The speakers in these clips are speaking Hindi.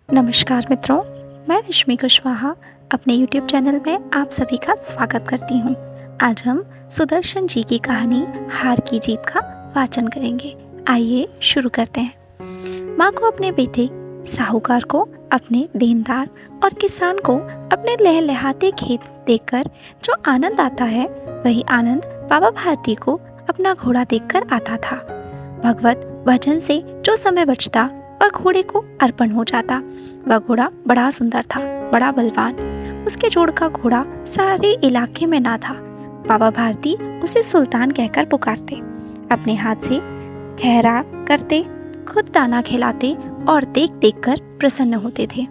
नमस्कार मित्रों, मैं रश्मि कुशवाहा अपने YouTube चैनल में आप सभी का स्वागत करती हूँ। आज हम सुदर्शन जी की कहानी हार की जीत का वाचन करेंगे। आइए शुरू करते हैं। माँ को अपने बेटे, साहूकार को अपने देनदार और किसान को अपने लहलहाते खेत देखकर जो आनंद आता है, वही आनंद बाबा भारती को अपना घोड़ा देखकर आता था। भगवत भजन से जो समय बचता वह घोड़े को अर्पण हो जाता। वह घोड़ा बड़ा सुंदर था, बड़ा बलवान। उसके जोड़ का घोड़ा सारे इलाके में ना था। बाबा भारती उसे सुल्तान कहकर पुकारते, अपने हाथ से खैरा करते, खुद दाना खिलाते और देख देख कर प्रसन्न होते थे।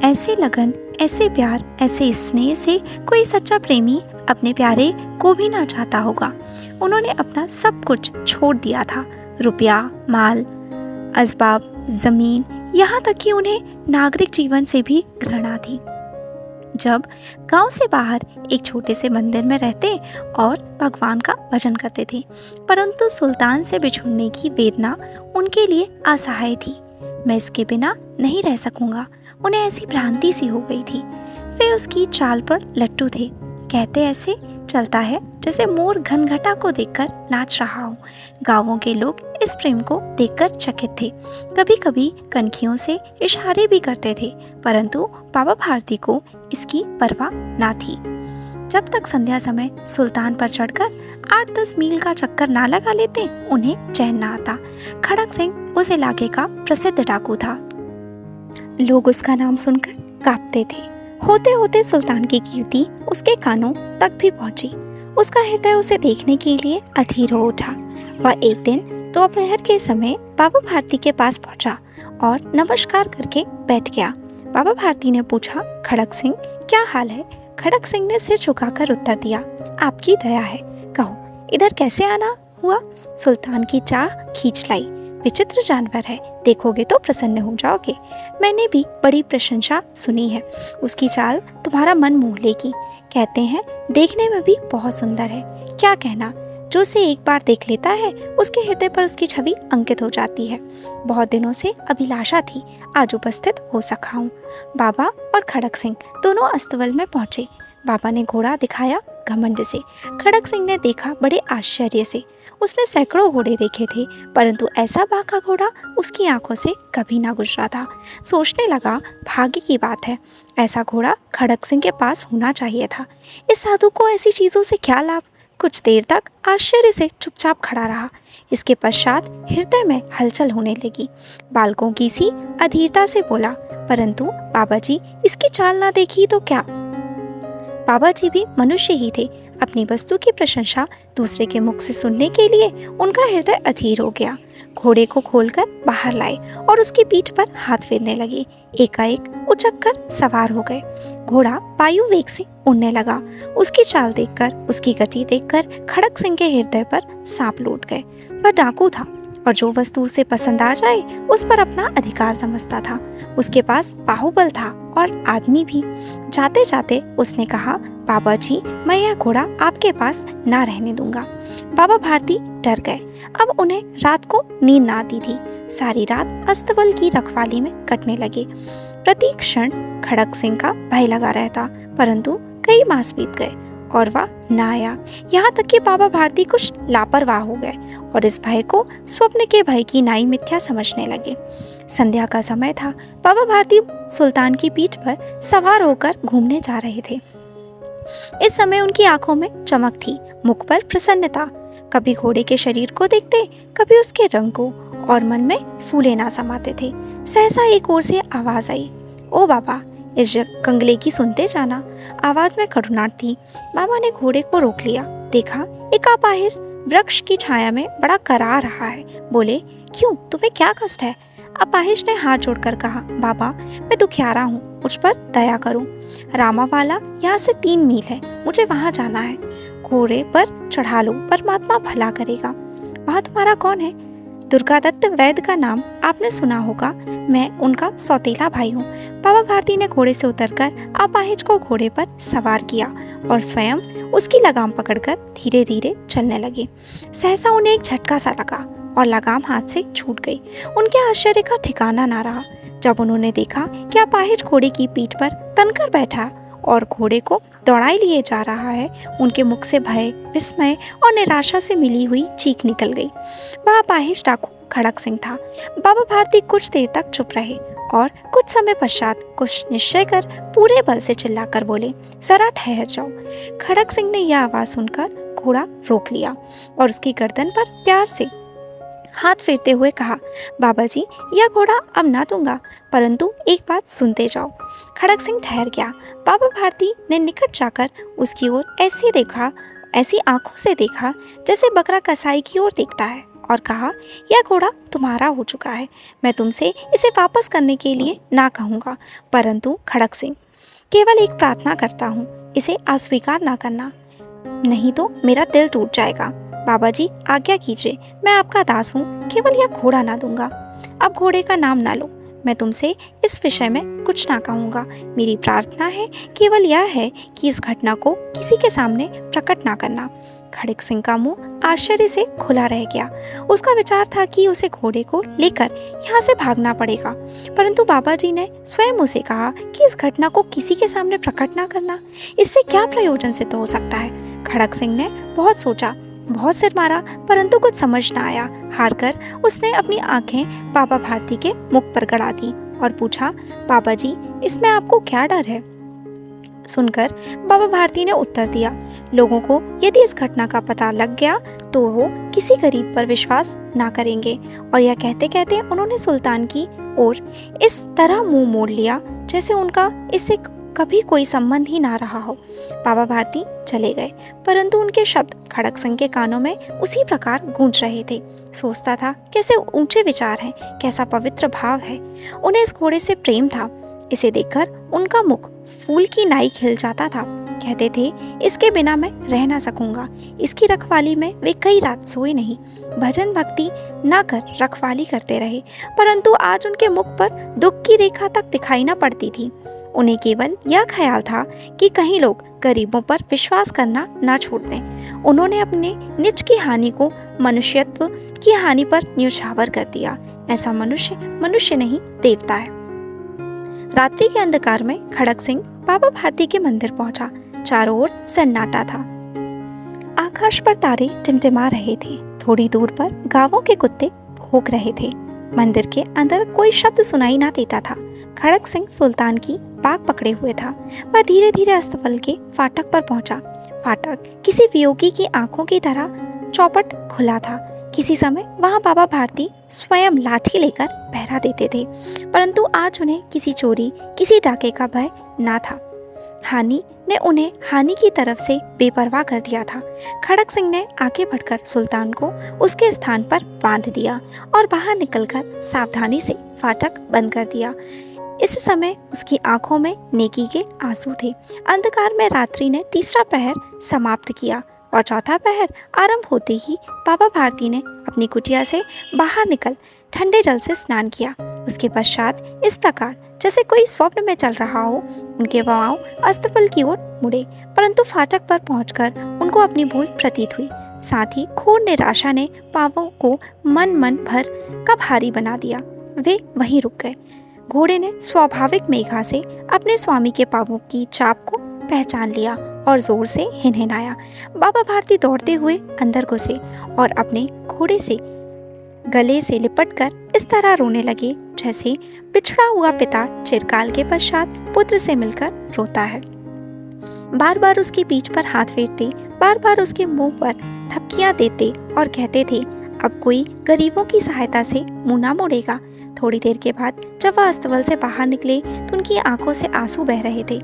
ऐसे लगन, ऐसे प्यार, ऐसे स्नेह से कोई सच्चा प्रेमी अपने प्यारे को भी ना चाहता होगा। उन्होंने अपना सब कुछ छोड़ दिया था, रुपया, माल, असबाब, जमीन, यहाँ तक कि उन्हें नागरिक जीवन से भी घृणा थी। जब गांव से बाहर एक छोटे से मंदिर में रहते और भगवान का भजन करते थे, परंतु सुल्तान से बिछुड़ने की वेदना उनके लिए असहाय थी। मैं इसके बिना नहीं रह सकूंगा, उन्हें ऐसी भ्रांति सी हो गई थी। वे उसकी चाल पर लट्टू थे। कहते ऐसे चलता है जैसे मोर घनघटा को देखकर नाच रहा हो। गांवों के लोग इस प्रेम को देखकर चकित थे। कभी कभी कनखियों से इशारे भी करते थे, परंतु बाबा भारती को इसकी परवाह ना थी। जब तक संध्या समय सुल्तान पर चढ़कर 8-10 मील का चक्कर ना लगा लेते, उन्हें चैन ना आता। खड़क सिंह उस इलाके का प्रसिद्ध डाकू था। लोग उसका नाम सुनकर कांपते थे। होते होते सुल्तान की कीर्ति उसके कानों तक भी पहुंची। उसका हृदय उसे देखने के लिए अधीर हो उठा। वह एक दिन दोपहर के समय बाबा भारती के पास पहुंचा और नमस्कार करके बैठ गया। बाबा भारती ने पूछा, खड़क सिंह, क्या हाल है? खड़क सिंह ने सिर झुकाकर उत्तर दिया, आपकी दया है, कहो इधर कैसे आना हुआ? सुल्तान की चाह खींच लाई। विचित्र जानवर है, देखोगे तो प्रसन्न हो जाओगे। मैंने भी बड़ी प्रशंसा सुनी है। उसकी चाल तुम्हारा मन मोह लेगी। कहते हैं देखने में भी बहुत सुंदर है। क्या कहना, जो उसे एक बार देख लेता है उसके हृदय पर उसकी छवि अंकित हो जाती है। बहुत दिनों से अभिलाषा थी, आज उपस्थित हो सका हूँ। बाबा और खड़क सिंह दोनों अस्तबल में पहुंचे। बाबा ने घोड़ा दिखाया घमंड से। खड़क सिंह ने देखा बड़े आश्चर्य से। उसने सैकड़ों घोड़े देखे थे, परंतु ऐसा बाका घोड़ा उसकी आंखों से कभी ना गुजरा था। सोचने लगा, भाग्य की बात है, ऐसा घोड़ा खड़क सिंह के पास होना चाहिए था। इस साधु को ऐसी चीज़ों से क्या लाभ? कुछ देर तक आश्चर्य से चुपचाप खड़ा रहा। इसके पश्चात हृदय में हलचल होने लगी। बालकों की सी अधीरता से बोला, परंतु बाबा जी, इसकी चाल ना देखी तो क्या? बाबा जी भी मनुष्य ही थे। अपनी वस्तु की प्रशंसा दूसरे के मुख से सुनने के लिए उनका हृदय अधीर हो गया। घोड़े को खोलकर बाहर लाए और उसकी पीठ पर हाथ फेरने लगे। एकाएक उचक कर सवार हो गए। घोड़ा वायु वेग से उड़ने लगा। उसकी चाल देखकर, उसकी गति देखकर खड़क सिंह के हृदय पर सांप लौट गए। वह डाकू था और जो वस्तु उसे पसंद आ जाए उस पर अपना अधिकार समझता था। उसके पास बाहुबल था और आदमी भी। जाते जाते उसने कहा, बाबा जी, मैं यह घोड़ा आपके पास ना रहने दूंगा। बाबा भारती डर गए। अब उन्हें रात को नींद ना आती थी। सारी रात अस्तबल की रखवाली में कटने लगे। प्रति क्षण खड़क सिंह का भय लगा रहता, परंतु कई मास बीत गए और वह न आया। यहाँ तक कि बाबा भारती कुछ लापरवाह हो गए और इस भय को स्वप्न के भय की नाई मिथ्या समझने लगे। संध्या का समय था। बाबा भारती सुल्तान की पीठ पर सवार होकर घूमने जा रहे थे। इस समय उनकी आंखों में चमक थी, मुख पर प्रसन्नता। कभी घोड़े के शरीर को देखते, कभी उसके रंग को, और मन में फूले ना समाते थे। सहसा एक ओर से आवाज आई, ओ बाबा, इस कंगले की सुनते जाना। आवाज में करुणाट थी। बाबा ने घोड़े को रोक लिया। देखा एक अपाहिज वृक्ष की छाया में बड़ा करा रहा है। बोले, क्यों, तुम्हें क्या कष्ट है? अपाहिज ने हाथ जोड़कर कहा, बाबा, मैं दुखियारा हूँ, मुझ पर दया करो। रामावाला यहाँ से 3 मील है, मुझे वहाँ जाना है। घोड़े पर चढ़ा लो, परमात्मा भला करेगा। वहाँ तुम्हारा कौन है? दुर्गादत्त वैद्य का नाम आपने सुना होगा, मैं उनका सौतेला भाई हूँ। बाबा भारती ने घोड़े से उतरकर अपाहिज को घोड़े पर सवार किया और स्वयं उसकी लगाम पकड़कर धीरे धीरे चलने लगे। सहसा उन्हें एक झटका सा लगा और लगाम हाथ से छूट गई। उनके आश्चर्य का ठिकाना ना रहा। जब उन्होंने देखा कि अपाहिज घोड़े की पीठ पर तनकर बैठा और घोड़े को दौड़ाए लिए जा रहा है, उनके मुख से भय, विस्मय और निराशा से मिली हुई चीख निकल गई। वह अपाहिज डाकू खड़क सिंह था। बाबा भारती कुछ देर तक चुप रहे और कुछ समय पश्चात कुछ निश्चय कर पूरे बल से चिल्लाकर बोले, जरा ठहर जाओ। खड़क सिंह ने यह आवाज़ सुनकर घोड़ा रोक लिया और उसकी गर्दन पर प्यार से हाथ फेरते हुए कहा, बाबा जी, यह घोड़ा अब ना दूंगा, परंतु एक बात सुनते जाओ। खड़क सिंह ठहर गया। बाबा भारती ने निकट जाकर उसकी ओर ऐसी आंखों से देखा जैसे बकरा कसाई की ओर देखता है, और कहा, यह घोड़ा तुम्हारा हो चुका है। मैं तुमसे इसे वापस करने के लिए ना कहूँगा, परंतु खड़क सिंह, केवल एक प्रार्थना करता हूँ, इसे अस्वीकार ना करना, नहीं तो मेरा दिल टूट जाएगा। बाबा जी, आज्ञा कीजिए, मैं आपका दास हूँ, केवल यह घोड़ा ना दूंगा। अब घोड़े का नाम ना लो, मैं तुमसे इस विषय में कुछ ना कहूँगा। मेरी प्रार्थना है, केवल यह है कि इस घटना को किसी के सामने प्रकट ना करना। खड़क सिंह का मुंह आश्चर्य से खुला रह गया। उसका विचार था कि उसे घोड़े को लेकर यहाँ से भागना पड़ेगा, परंतु बाबा जी ने स्वयं उसे कहा कि इस घटना को किसी के सामने प्रकट ना करना, इससे क्या प्रयोजन सिद्ध हो सकता है। खड़क सिंह ने बहुत सोचा, बहुत सिर मारा, परंतु कुछ समझ ना आया। हार कर उसने अपनी आंखें बाबा भारती के मुख पर गड़ा दी और पूछा, बाबा जी, इसमें आपको क्या डर है? सुनकर बाबा भारती ने उत्तर दिया, लोगों को यदि इस घटना का पता लग गया तो वो किसी गरीब पर विश्वास ना करेंगे। और यह कहते कहते उन्होंने सुल्तान की ओर इस तरह मुंह मोड़ लिया जैसे उनका इससे कभी कोई संबंध ही ना रहा हो। बाबा भारती चले गए, परंतु उनके शब्द खड़क सिंह के कानों में उसी प्रकार गूंज रहे थे। सोचता था, कैसे ऊंचे विचार हैं, कैसा पवित्र भाव है। उन्हें इस घोड़े से प्रेम था। इसे देखकर उनका मुख फूल की नाई खिल जाता था। कहते थे, इसके बिना मैं रह ना सकूंगा। इसकी रखवाली में वे कई रात सोए नहीं, भजन भक्ति ना कर रखवाली करते रहे, परंतु आज उनके मुख पर दुख की रेखा तक दिखाई न पड़ती थी। उन्हें केवल यह ख्याल था कि कहीं लोग गरीबों पर विश्वास करना ना छोड़ दें। उन्होंने अपने निज की हानि को मनुष्यत्व की हानि पर न्यौछावर कर दिया। ऐसा मनुष्य नहीं, देवता है। रात्रि के अंधकार में खड़क सिंह बाबा भारती के मंदिर पहुंचा। चारों ओर सन्नाटा था। आकाश पर तारे टिमटिमा रहे थे। थोड़ी दूर पर गांवों के कुत्ते भौंक रहे थे। मंदिर के अंदर कोई शब्द सुनाई ना देता था। खड़क सिंह सुल्तान की बाग पकड़े हुए था। वह धीरे धीरे अस्तबल के फाटक पर पहुंचा। फाटक किसी वियोगी की आंखों की तरह चौपट खुला था। किसी समय वहां बाबा भारती स्वयं लाठी लेकर पहरा देते थे, परंतु आज उन्हें किसी चोरी, किसी डाके का भय ना था। हानि ने उन्हें हानि की तरफ से बेपरवाह कर दिया था। खड़क सिंह ने आगे बढ़कर सुल्तान को उसके स्थान पर बांध दिया और बाहर निकलकर सावधानी से फाटक बंद कर दिया। इस समय उसकी आंखों में नेकी के आंसू थे। अंधकार में रात्रि ने तीसरा प्रहर समाप्त किया और चौथा पहर आरंभ होते ही बाबा भारती ने अपनी कुटिया से बाहर निकल ठंडे जल से स्नान किया। उसके पश्चात इस प्रकार जैसे कोई स्वप्न में चल रहा हो, उनके पांव अस्तबल की ओर मुड़े, परंतु फाटक पर पहुंचकर उनको अपनी भूल प्रतीत हुई। साथ ही घोर निराशा ने पांवों को मन भर का भारी बना दिया। वे वहीं रुक गए। घोड़े ने स्वाभाविक मेघा से अपने स्वामी के पांवों की चाप को पहचान लिया और जोर से हिनहिनाया। बाबा भारती दौड़ते हुए अंदर घुसे और अपने घोड़े से गले से लिपटकर इस तरह रोने लगे जैसे बिछड़ा हुआ पिता चिरकाल के पश्चात पुत्र से मिलकर रोता है। बार बार उसकी पीठ पर हाथ फेरते, बार बार उसके मुंह पर थपकियां देते और कहते थे, अब कोई गरीबों की सहायता से मुंह ना मोड़ेगा। थोड़ी देर के बाद जब वह अस्तबल से बाहर निकले तो उनकी आंखों से आंसू बह रहे थे।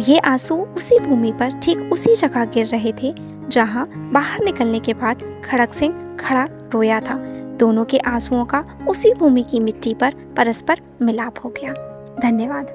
ये आंसू उसी भूमि पर ठीक उसी जगह गिर रहे थे जहां बाहर निकलने के बाद खड़क सिंह खड़ा रोया था। दोनों के आंसुओं का उसी भूमि की मिट्टी पर परस्पर मिलाप हो गया। धन्यवाद।